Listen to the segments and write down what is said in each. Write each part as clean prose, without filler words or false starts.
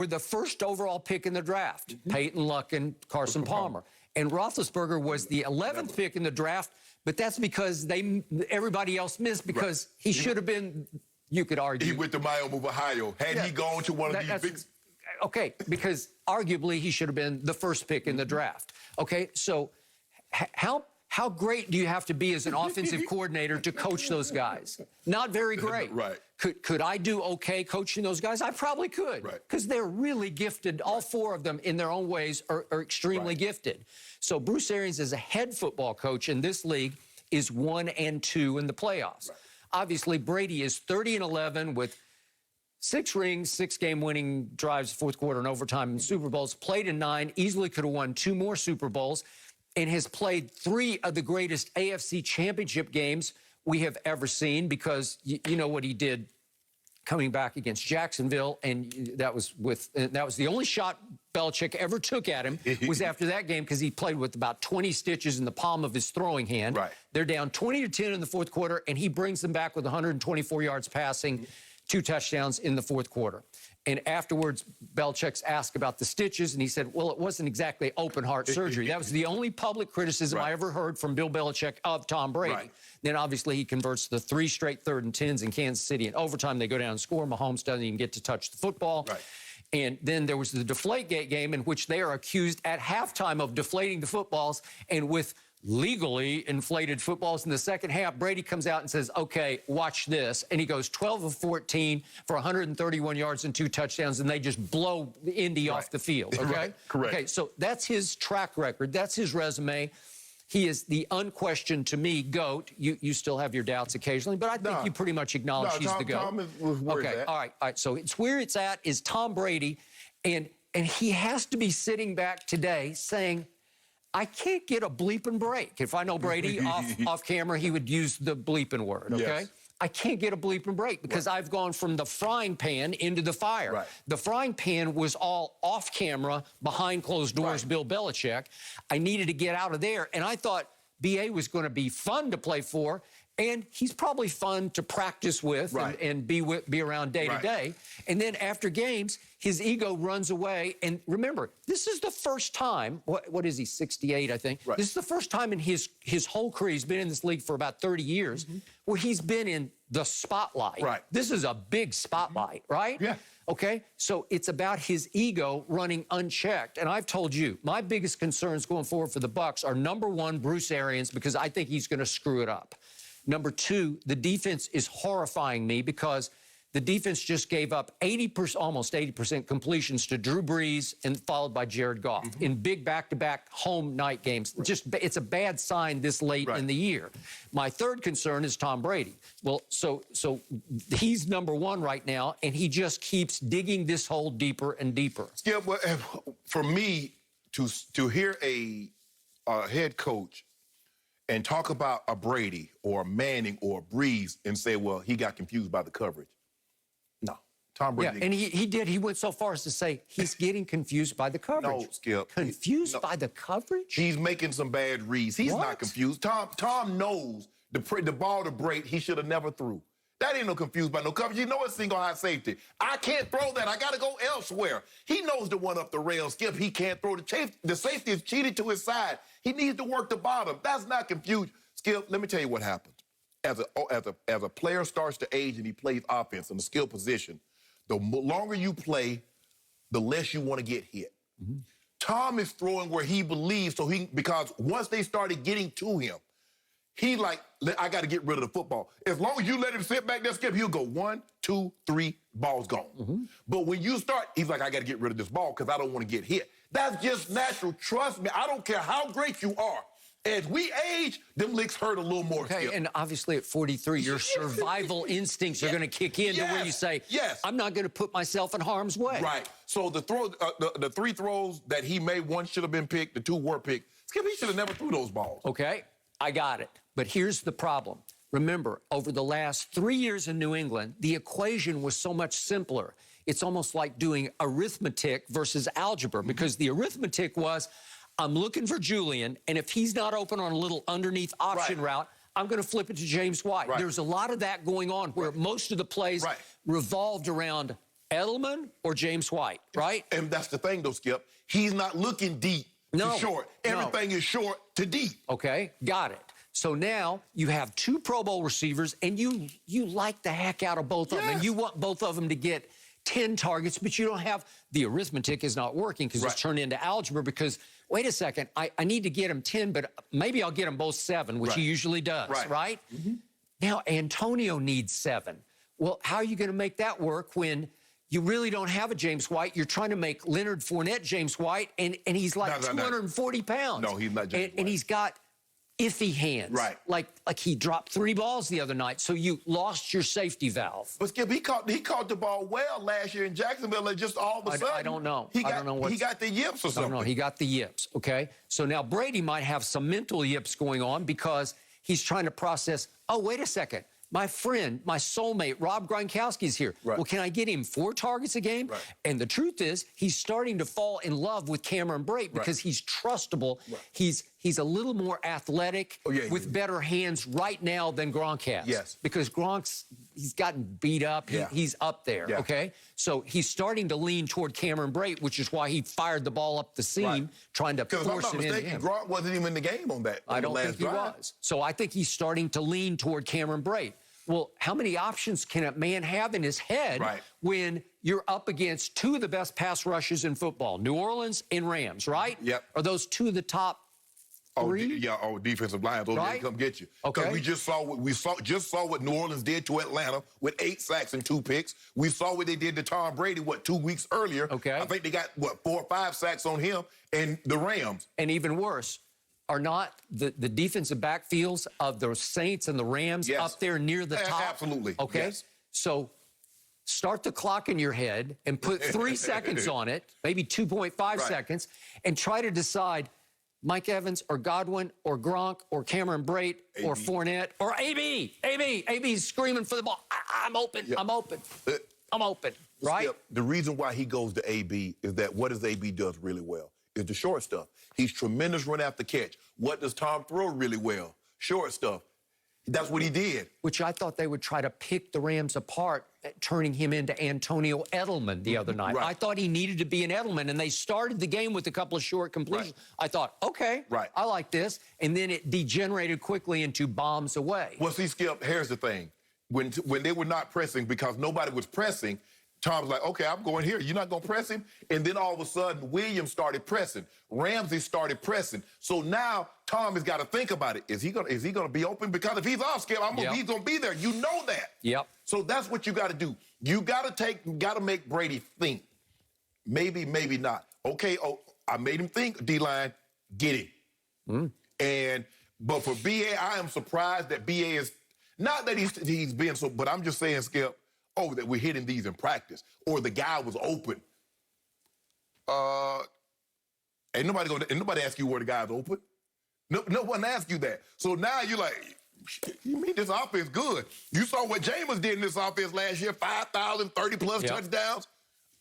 were the first overall pick in the draft, Peyton Luck and Carson Palmer. And Roethlisberger was the 11th pick in the draft, but that's because everybody else missed because he should have been, you could argue. He went to Miami of Ohio. Had he gone to one of these big... Okay, because arguably he should have been the first pick in the draft. Okay, so how great do you have to be as an offensive coordinator to coach those guys? Not very great. Right. Could I do okay coaching those guys? I probably could. Right. Because they're really gifted. All four of them in their own ways are extremely gifted. So Bruce Arians, as a head football coach in this league, is 1-2 in the playoffs. Right. Obviously, Brady is 30-11 with 6 rings, 6 game-winning drives, fourth quarter and overtime in Super Bowls, played in 9, easily could have won 2 more Super Bowls, and has played 3 of the greatest AFC championship games we have ever seen, because you know what he did coming back against Jacksonville, and that was the only shot Belichick ever took at him was after that game, because he played with about 20 stitches in the palm of his throwing hand. Right. They're down 20-10 in the fourth quarter, and he brings them back with 124 yards passing, 2 touchdowns in the fourth quarter. And afterwards, Belichick's asked about the stitches, and he said, well, it wasn't exactly open heart surgery. That was the only public criticism I ever heard from Bill Belichick of Tom Brady. Right. Then, obviously, he converts the 3 straight 3rd and 10s in Kansas City. In overtime, they go down and score. Mahomes doesn't even get to touch the football. Right. And then there was the Deflategate game, in which they are accused at halftime of deflating the footballs, and with legally inflated footballs in the second half, Brady comes out and says, okay, watch this. And he goes 12 of 14 for 131 yards and 2 touchdowns, and they just blow Indy off the field, okay? Right. Correct. Okay, so that's his track record. That's his resume. He is the unquestioned, to me, GOAT. You still have your doubts occasionally, but I think you pretty much acknowledge he's the GOAT. Tom is where it's at. All right. So it's where it's at is Tom Brady, and he has to be sitting back today saying, I can't get a bleeping break. If I know Brady off camera, he would use the bleeping word, okay? Yes. I can't get a bleeping break because I've gone from the frying pan into the fire. Right. The frying pan was all off camera, behind closed doors, Bill Belichick. I needed to get out of there, and I thought B.A. was going to be fun to play for, and he's probably fun to practice with and be around day to day. And then after games, his ego runs away. And remember, this is the first time, what is he, 68, I think? Right. This is the first time in his whole career, he's been in this league for about 30 years, where he's been in the spotlight. Right. This is a big spotlight, right? Yeah. Okay, so it's about his ego running unchecked. And I've told you, my biggest concerns going forward for the Bucs are, number 1, Bruce Arians, because I think he's going to screw it up. Number 2, the defense is horrifying me because the defense just gave up almost 80% completions to Drew Brees, and followed by Jared Goff in big back-to-back home night games. It's a bad sign this late in the year. My third concern is Tom Brady. Well, so he's number 1 right now, and he just keeps digging this hole deeper and deeper. Yeah, well, for me to hear a head coach and talk about a Brady or a Manning or a Breeze and say, well, he got confused by the coverage. No, Tom Brady. Yeah, and he did. He went so far as to say he's getting confused by the coverage. No, Skip. Confused by the coverage? He's making some bad reads. He's not confused. Tom knows the ball to break he should have never threw. That ain't no confused by no coverage. You know it's single high safety. I can't throw that. I got to go elsewhere. He knows the one up the rail, Skip. He can't throw the safety is cheated to his side. He needs to work the bottom. That's not confused. Skip, let me tell you what happens. As a player starts to age and he plays offense in the skill position, the longer you play, the less you want to get hit. Tom is throwing where he believes, because once they started getting to him, he I got to get rid of the football. As long as you let him sit back there, Skip, he'll go 1, 2, 3, ball's gone. But when you start, he's like, I got to get rid of this ball because I don't want to get hit. That's just natural. Trust me, I don't care how great you are. As we age, them licks hurt a little more. Okay, and obviously at 43, your survival instincts are going to kick in to where you say, I'm not going to put myself in harm's way. Right. So the 3 throws that he made, 1 should have been picked, the 2 were picked. Skip, he should have never threw those balls. Okay, I got it. But here's the problem. Remember, over the last 3 years in New England, the equation was so much simpler. It's almost like doing arithmetic versus algebra, because the arithmetic was, I'm looking for Julian, and if he's not open on a little underneath option route, I'm going to flip it to James White. There's a lot of that going on where most of the plays revolved around Edelman or James White, right? And that's the thing, though, Skip. He's not looking deep to short. Everything is short to deep. Okay, got it. So now you have 2 Pro Bowl receivers, and you like the heck out of both of them. And you want both of them to get 10 targets, but you don't have the arithmetic is not working because it's turned into algebra because, wait a second, I need to get him 10, but maybe I'll get them both 7, which he usually does, right? Now Antonio needs 7. Well, how are you going to make that work when you really don't have a James White? You're trying to make Leonard Fournette James White, and he's like 240 pounds. No, he's not James White. And he's got iffy hands. Right. Like he dropped 3 balls the other night, so you lost your safety valve. But Skip, he caught the ball well last year in Jacksonville, and just all of a sudden, I don't know. He got the yips or something. I don't know. He got the yips, okay? So now Brady might have some mental yips going on because he's trying to process, oh, wait a second. My friend, my soulmate, Rob Gronkowski's here. Well, can I get him 4 targets a game? And the truth is, he's starting to fall in love with Cameron Brate because he's trustable. He's a little more athletic with better hands right now than Gronk has. Because he's gotten beat up. He's up there, okay? So he's starting to lean toward Cameron Brate, which is why he fired the ball up the seam, trying to force it into him. Gronk wasn't even in the game on that. I don't think he was. So I think he's starting to lean toward Cameron Brate. Well, how many options can a man have in his head when you're up against 2 of the best pass rushers in football, New Orleans and Rams, right? Are those 2 of the top 3? Defensive line. Those didn't come get you. Because we just saw what New Orleans did to Atlanta with 8 sacks and 2 picks. We saw what they did to Tom Brady, 2 weeks earlier. I think they got, 4 or 5 sacks on him and the Rams. And even worse, are not the defensive backfields of the Saints and the Rams up there near the top? Absolutely. Okay. So start the clock in your head and put 3 seconds on it, maybe 2.5 seconds, and try to decide Mike Evans or Godwin or Gronk or Cameron Brate or Fournette or AB. AB's screaming for the ball. I'm open. I'm open. I'm open. Right? Skip, the reason why he goes to AB is that what does AB does really well is the short stuff. He's tremendous run after catch. What does Tom throw really well? Short stuff. That's what he did. Which I thought they would try to pick the Rams apart, turning him into Antonio Edelman the other night. I thought he needed to be an Edelman, and they started the game with a couple of short completions. I thought, okay, I like this. And then it degenerated quickly into bombs away. Well, see, Skip, here's the thing. When they were not pressing because nobody was pressing, Tom's like, okay, I'm going here. You're not going to press him? And then all of a sudden, Williams started pressing. Ramsey started pressing. So now Tom has got to think about it. Is he going to be open? Because if he's off, Skip, he's going to be there. You know that. So that's what you got to do. You got to make Brady think. Maybe, maybe not. Okay, I made him think, D-line, get him. But for BA, I am surprised that BA is, not that he's being so, but I'm just saying, Skip, that we're hitting these in practice, or the guy was open. Ain't nobody ask you where the guy's open. No one asked you that. So now you're like, you mean this offense good? You saw what Jameis did in this offense last year, 5,000, 30-plus touchdowns.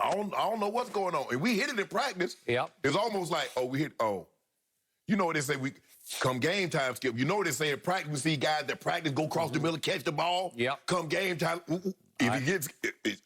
I don't know what's going on. And we hit it in practice. It's almost like, you know what they say, come game time, Skip. You know what they say in practice, we see guys that practice go across the middle, catch the ball. Come game time, if he gets,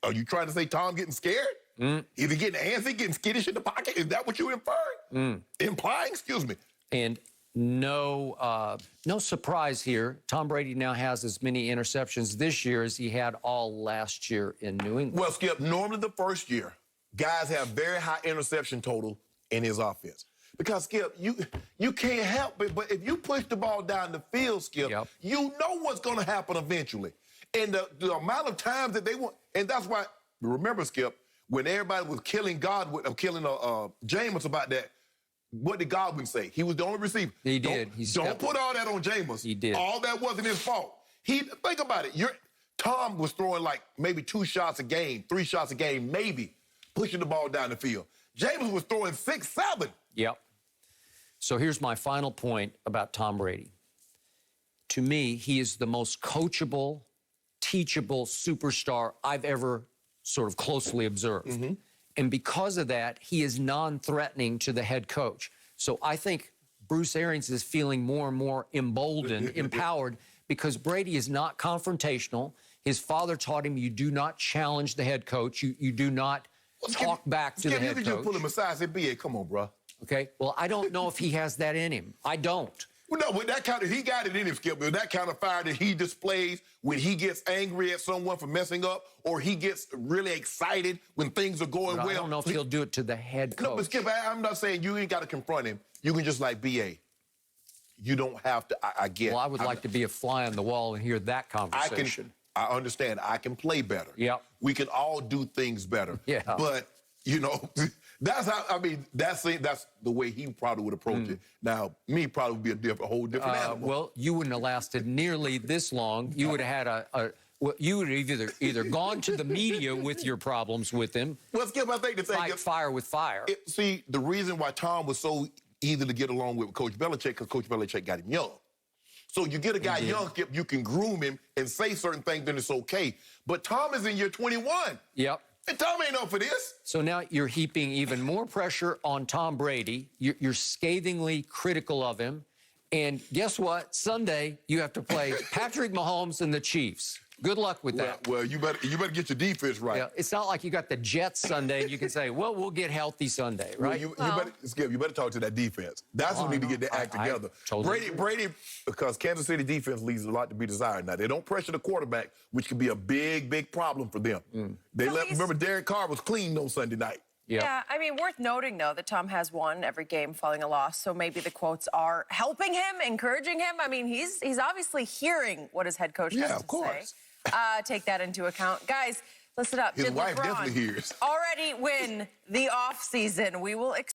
are you trying to say Tom getting scared? Is he getting antsy, getting skittish in the pocket? Is that what you inferring? Implying, excuse me. And no surprise here. Tom Brady now has as many interceptions this year as he had all last year in New England. Well, Skip, normally the first year, guys have very high interception total in his offense. Because, Skip, you can't help it, but if you push the ball down the field, Skip, you know what's going to happen eventually. And the amount of times that they want, and that's why, remember, Skip, when everybody was killing Godwin, or killing Jameis about that, what did Godwin say? He was the only receiver. He did. Don't put all that on Jameis. He did. All that wasn't his fault. Think about it. Tom was throwing like maybe 2 shots a game, 3 shots a game, maybe, pushing the ball down the field. Jameis was throwing 6, 7. So here's my final point about Tom Brady. To me, he is the most coachable, teachable superstar I've ever sort of closely observed. And because of that, he is non-threatening to the head coach. So I think Bruce Arians is feeling more and more emboldened, empowered, because Brady is not confrontational. His father taught him you do not challenge the head coach. You do not talk back to the head You can coach. just pull him aside and say, B.A., come on, bro. Okay, well, I don't know if he has that in him. I don't. Well, no, with that kind of, he got it in him, Skip. With that kind of fire that he displays when he gets angry at someone for messing up, or he gets really excited when things are going well. I don't know if he'll do it to the head coach. No, but Skip, I'm not saying you ain't got to confront him. You can just like, B.A., you don't have to, I get. Well, I would like to be a fly on the wall and hear that conversation. I understand. I can play better. Yep. We can all do things better. Yeah. But, you know, that's how, I mean, that's the way he probably would approach it. Now, me probably would be a whole different animal. Well, you wouldn't have lasted nearly this long. You would have had well, you would have either gone to the media with your problems with him. Well, Skip, I think the thing fight fire with fire. See, the reason why Tom was so easy to get along with Coach Belichick, because Coach Belichick got him young. So you get a guy young, Skip, you can groom him and say certain things, then it's okay. But Tom is in year 21. Yep. And Tom ain't up for this. So now you're heaping even more pressure on Tom Brady. You're scathingly critical of him. And guess what? Sunday, you have to play Patrick Mahomes and the Chiefs. Good luck with that. Well, you better get your defense right. Yeah, it's not like you got the Jets Sunday and you can say, well, we'll get healthy Sunday, right? You better talk to that defense. That's who need to get their act together. Brady, because Kansas City defense leaves a lot to be desired. Now, they don't pressure the quarterback, which could be a big, big problem for them. Remember, Derek Carr was clean on Sunday night. Yep. Yeah, I mean, worth noting, though, that Tom has won every game following a loss, so maybe the quotes are helping him, encouraging him. I mean, he's obviously hearing what his head coach has to of course. say. Take that into account. Guys, listen up. His Did wife LeBron definitely hears. already win the offseason? We will